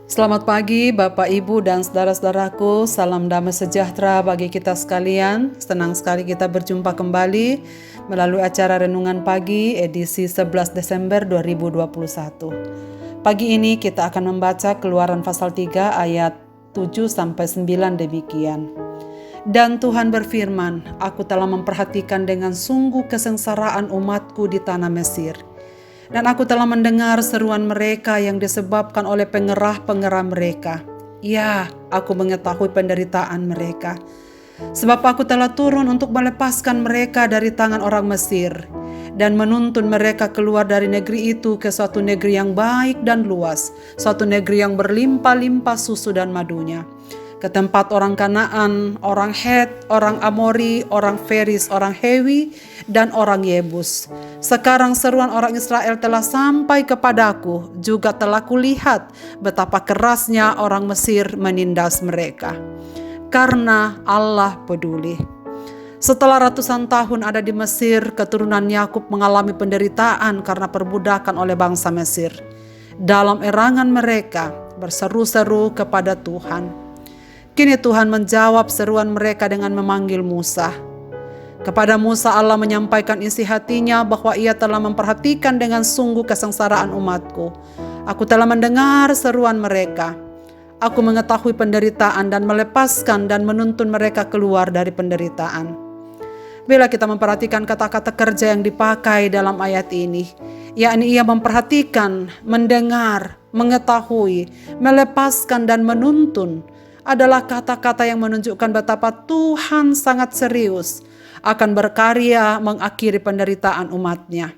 Selamat pagi Bapak, Ibu, dan saudara-saudaraku. Salam damai sejahtera bagi kita sekalian. Senang sekali kita berjumpa kembali melalui acara Renungan Pagi edisi 11 Desember 2021. Pagi ini kita akan membaca Keluaran pasal 3 ayat 7-9 demikian. Dan Tuhan berfirman, "Aku telah memperhatikan dengan sungguh kesengsaraan umatku di tanah Mesir. Dan aku telah mendengar seruan mereka yang disebabkan oleh pengerah-pengerah mereka. Ya, aku mengetahui penderitaan mereka. Sebab aku telah turun untuk melepaskan mereka dari tangan orang Mesir dan menuntun mereka keluar dari negeri itu ke suatu negeri yang baik dan luas, suatu negeri yang berlimpah-limpah susu dan madunya. Ke tempat orang Kanaan, orang Het, orang Amori, orang Feris, orang Hewi, dan orang Yebus. Sekarang seruan orang Israel telah sampai kepadaku, juga telah kulihat betapa kerasnya orang Mesir menindas mereka. Karena Allah peduli." Setelah ratusan tahun ada di Mesir, keturunan Yakub mengalami penderitaan karena perbudakan oleh bangsa Mesir. Dalam erangan mereka berseru-seru kepada Tuhan. Kini Tuhan menjawab seruan mereka dengan memanggil Musa. Kepada Musa Allah menyampaikan isi hatinya bahwa ia telah memperhatikan dengan sungguh kesengsaraan umatku. Aku telah mendengar seruan mereka. Aku mengetahui penderitaan dan melepaskan dan menuntun mereka keluar dari penderitaan. Bila kita memperhatikan kata-kata kerja yang dipakai dalam ayat ini, yakni ia memperhatikan, mendengar, mengetahui, melepaskan dan menuntun, adalah kata-kata yang menunjukkan betapa Tuhan sangat serius akan berkarya mengakhiri penderitaan umatnya.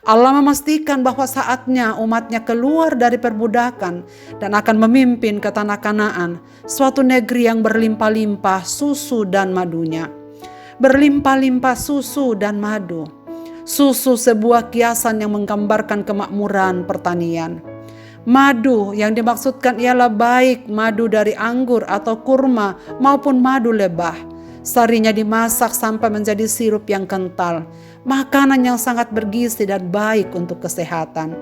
Allah memastikan bahwa saatnya umatnya keluar dari perbudakan dan akan memimpin ke tanah Kanaan, suatu negeri yang berlimpah-limpah susu dan madunya. Berlimpah-limpah susu dan madu. Susu sebuah kiasan yang menggambarkan kemakmuran pertanian. Madu yang dimaksudkan ialah baik madu dari anggur atau kurma maupun madu lebah. Sarinya dimasak sampai menjadi sirup yang kental. Makanan yang sangat bergizi dan baik untuk kesehatan.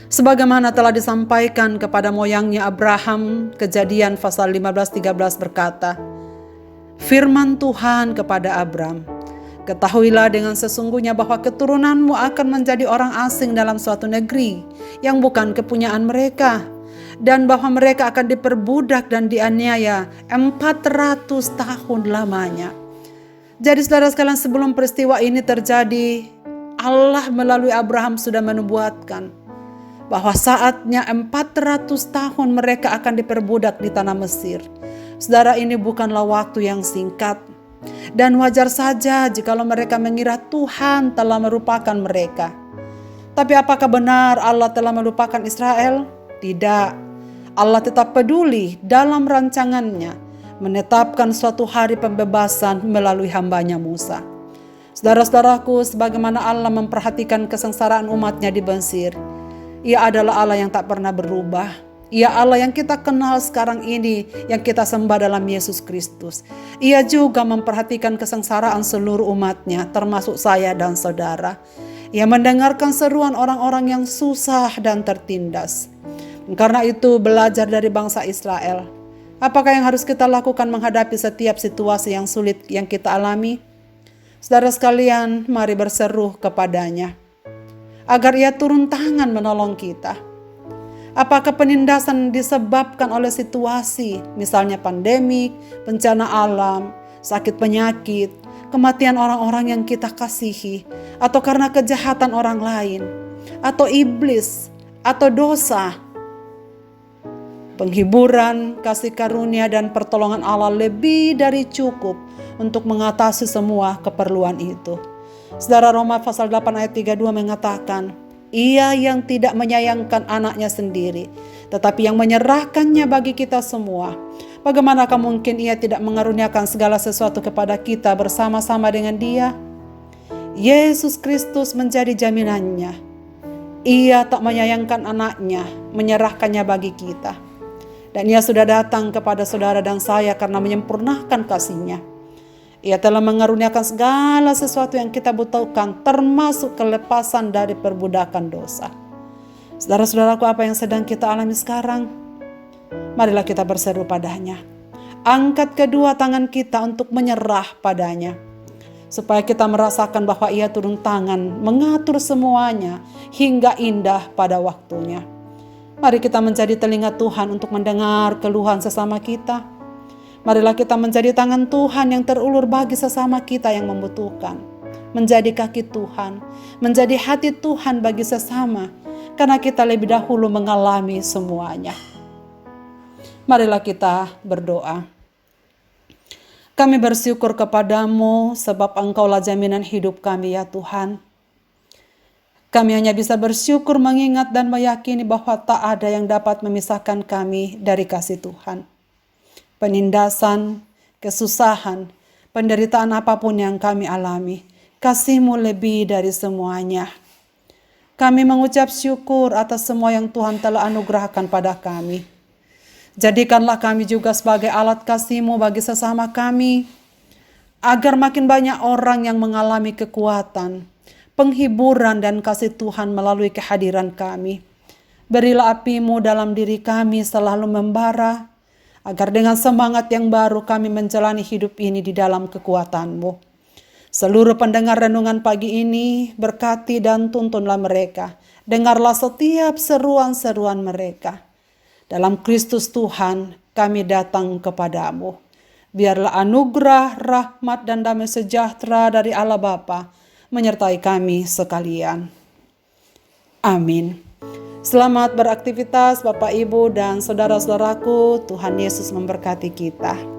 Sebagaimana telah disampaikan kepada moyangnya Abraham, Kejadian pasal 15-13 berkata, "Firman Tuhan kepada Abram, ketahuilah dengan sesungguhnya bahwa keturunanmu akan menjadi orang asing dalam suatu negeri yang bukan kepunyaan mereka, dan bahwa mereka akan diperbudak dan dianiaya 400 tahun lamanya." Jadi saudara sekalian, sebelum peristiwa ini terjadi, Allah melalui Abraham sudah menubuatkan bahwa saatnya 400 tahun mereka akan diperbudak di tanah Mesir. Saudara, ini bukanlah waktu yang singkat. Dan wajar saja jikalau mereka mengira Tuhan telah melupakan mereka. Tapi apakah benar Allah telah melupakan Israel? Tidak. Allah tetap peduli dalam rancangannya menetapkan suatu hari pembebasan melalui hambanya Musa. Saudara-saudaraku, sebagaimana Allah memperhatikan kesengsaraan umatnya di Mesir, Ia adalah Allah yang tak pernah berubah. Ia Allah yang kita kenal sekarang ini, yang kita sembah dalam Yesus Kristus. Ia juga memperhatikan kesengsaraan seluruh umatnya, termasuk saya dan saudara. Ia mendengarkan seruan orang-orang yang susah dan tertindas. Karena itu, belajar dari bangsa Israel. Apakah yang harus kita lakukan menghadapi setiap situasi yang sulit yang kita alami? Saudara sekalian, mari berseru kepadanya agar Ia turun tangan menolong kita. Apakah penindasan disebabkan oleh situasi, misalnya pandemik, bencana alam, sakit penyakit, kematian orang-orang yang kita kasihi, atau karena kejahatan orang lain, atau iblis, atau dosa? Penghiburan, kasih karunia, dan pertolongan Allah lebih dari cukup untuk mengatasi semua keperluan itu. Saudara, Roma pasal 8 ayat 32 mengatakan, Ia yang tidak menyayangkan anaknya sendiri, tetapi yang menyerahkannya bagi kita semua. Bagaimanakah mungkin Ia tidak mengaruniakan segala sesuatu kepada kita bersama-sama dengan Dia? Yesus Kristus menjadi jaminannya. Ia tak menyayangkan anaknya, menyerahkannya bagi kita. Dan Ia sudah datang kepada saudara dan saya karena menyempurnakan kasih-Nya. Ia telah mengaruniakan segala sesuatu yang kita butuhkan, termasuk kelepasan dari perbudakan dosa. Saudara-saudaraku, apa yang sedang kita alami sekarang? Marilah kita berseru padanya. Angkat kedua tangan kita untuk menyerah padanya. Supaya kita merasakan bahwa Ia turun tangan mengatur semuanya hingga indah pada waktunya. Mari kita menjadi telinga Tuhan untuk mendengar keluhan sesama kita. Marilah kita menjadi tangan Tuhan yang terulur bagi sesama kita yang membutuhkan. Menjadi kaki Tuhan, menjadi hati Tuhan bagi sesama. Karena kita lebih dahulu mengalami semuanya. Marilah kita berdoa. Kami bersyukur kepadamu sebab Engkaulah jaminan hidup kami ya Tuhan. Kami hanya bisa bersyukur mengingat dan meyakini bahwa tak ada yang dapat memisahkan kami dari kasih Tuhan. Penindasan, kesusahan, penderitaan apapun yang kami alami, kasih-Mu lebih dari semuanya. Kami mengucap syukur atas semua yang Tuhan telah anugerahkan pada kami. Jadikanlah kami juga sebagai alat kasih-Mu bagi sesama kami, agar makin banyak orang yang mengalami kekuatan, penghiburan dan kasih Tuhan melalui kehadiran kami. Berilah api-Mu dalam diri kami selalu membara, agar dengan semangat yang baru kami menjalani hidup ini di dalam kekuatan-Mu. Seluruh pendengar renungan pagi ini, berkati dan tuntunlah mereka. Dengarlah setiap seruan-seruan mereka. Dalam Kristus Tuhan, kami datang kepadamu. Biarlah anugerah, rahmat, dan damai sejahtera dari Allah Bapa menyertai kami sekalian. Amin. Selamat beraktivitas Bapak, Ibu, dan saudara-saudaraku. Tuhan Yesus memberkati kita.